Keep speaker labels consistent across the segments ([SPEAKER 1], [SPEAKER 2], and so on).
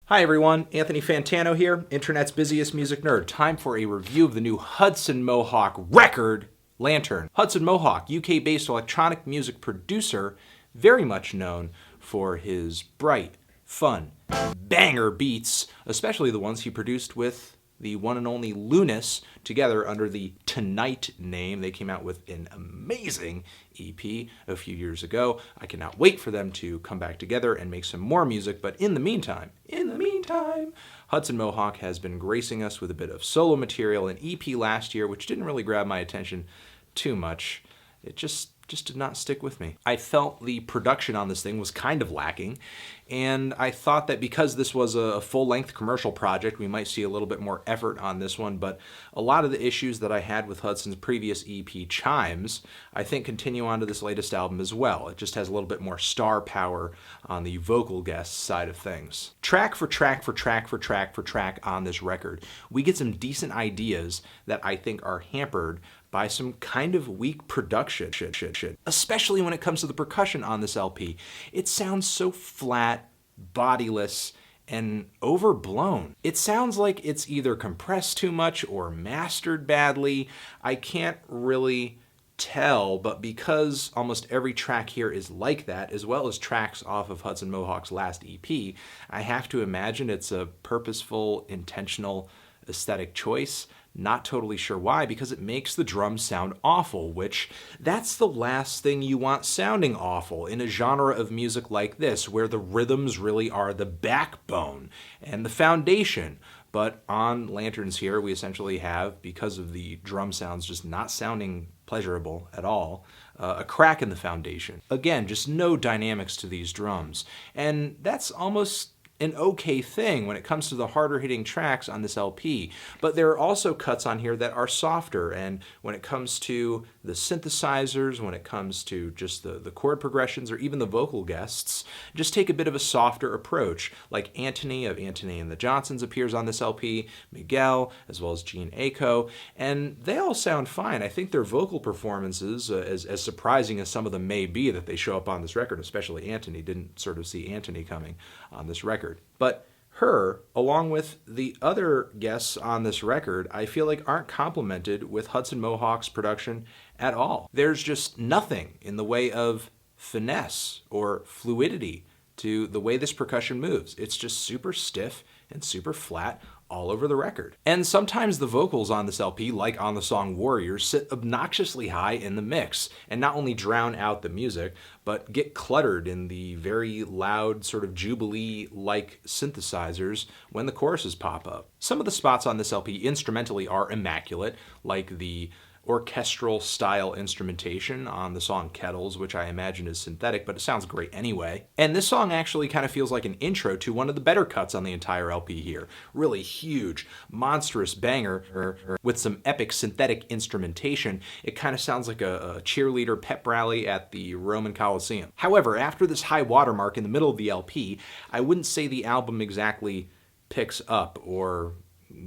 [SPEAKER 1] Hi everyone, Anthony Fantano here, internet's busiest music nerd. Time for a review of the new Hudson Mohawk record, Lantern. Hudson Mohawk, UK-based electronic music producer, very much known for his bright, fun, banger beats, especially the ones he produced with the one and only Lunis together under the Tonight name. They came out with an amazing EP a few years ago. I cannot wait for them to come back together and make some more music, but in the meantime, Hudson Mohawk has been gracing us with a bit of solo material, an EP last year, which didn't really grab my attention too much. It just did not stick with me. I felt the production on this thing was kind of lacking, and I thought that because this was a full-length commercial project, we might see a little bit more effort on this one, but a lot of the issues that I had with Hudson's previous EP, Chimes, I think continue on to this latest album as well. It just has a little bit more star power on the vocal guest side of things. Track for track on this record, we get some decent ideas that I think are hampered by some kind of weak production, especially when it comes to the percussion on this LP. It sounds so flat, bodiless, and overblown. It sounds like it's either compressed too much or mastered badly. I can't really tell, but because almost every track here is like that, as well as tracks off of Hudson Mohawk's last EP, I have to imagine it's a purposeful, intentional aesthetic choice. Not totally sure why, because it makes the drums sound awful, which that's the last thing you want sounding awful in a genre of music like this, where the rhythms really are the backbone and the foundation. But on Lanterns here, we essentially have, because of the drum sounds just not sounding pleasurable at all, a crack in the foundation. Again, just no dynamics to these drums. And that's almost an okay thing when it comes to the harder hitting tracks on this LP, but there are also cuts on here that are softer, and when it comes to the synthesizers, when it comes to just the chord progressions, or even the vocal guests, just take a bit of a softer approach, like Antony of Antony and the Johnsons appears on this LP, Miguel, as well as Gene Aiko, and they all sound fine. I think their vocal performances, as surprising as some of them may be that they show up on this record, especially Antony, didn't sort of see Antony coming on this record. But her, along with the other guests on this record, I feel like aren't complemented with Hudson Mohawk's production at all. There's just nothing in the way of finesse or fluidity to the way this percussion moves. It's just super stiff and super flat all over the record. And sometimes the vocals on this LP, like on the song Warriors, sit obnoxiously high in the mix and not only drown out the music, but get cluttered in the very loud sort of Jubilee-like synthesizers when the choruses pop up. Some of the spots on this LP instrumentally are immaculate, like the orchestral style instrumentation on the song Kettles, which I imagine is synthetic, but it sounds great anyway. And this song actually kind of feels like an intro to one of the better cuts on the entire LP here. Really huge, monstrous banger with some epic synthetic instrumentation. It kind of sounds like a cheerleader pep rally at the Roman Colosseum. However, after this high watermark in the middle of the LP, I wouldn't say the album exactly picks up or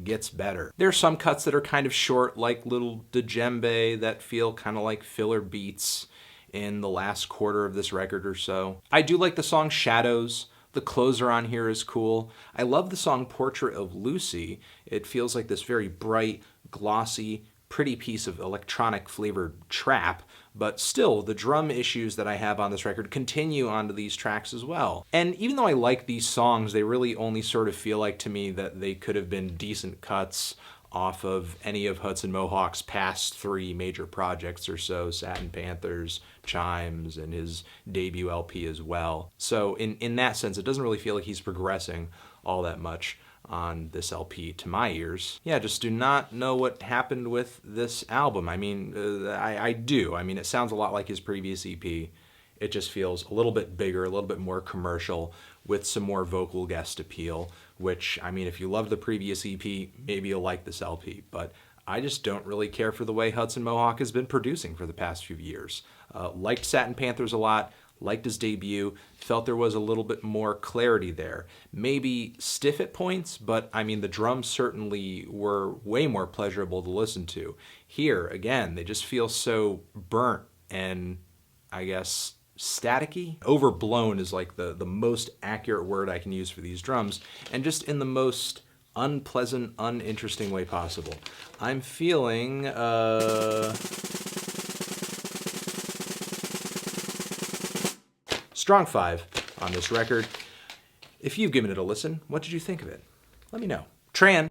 [SPEAKER 1] gets better. There are some cuts that are kind of short, like little djembe that feel kind of like filler beats in the last quarter of this record or so. I do like the song Shadows. The closer on here is cool. I love the song Portrait of LUCI. It feels like this very bright, glossy, pretty piece of electronic flavored trap, but still the drum issues that I have on this record continue onto these tracks as well. And even though I like these songs, they really only sort of feel like to me that they could have been decent cuts off of any of Hudson Mohawk's past 3 major projects or so, Satin Panthers, Chimes, and his debut LP as well. So in that sense, it doesn't really feel like he's progressing all that much on this LP to my ears. Yeah, just do not know what happened with this album. I mean, I do. I mean, it sounds a lot like his previous EP. It just feels a little bit bigger, a little bit more commercial, with some more vocal guest appeal, which, I mean, if you loved the previous EP, maybe you'll like this LP, but I just don't really care for the way Hudson Mohawk has been producing for the past few years. Liked Satin Panthers a lot, liked his debut, felt there was a little bit more clarity there. Maybe stiff at points, but I mean the drums certainly were way more pleasurable to listen to. Here, again, they just feel so burnt and, I guess, staticky. Overblown is like the most accurate word I can use for these drums, and just in the most unpleasant, uninteresting way possible. I'm feeling strong 5 on this record. If you've given it a listen, what did you think of it? Let me know. Tran.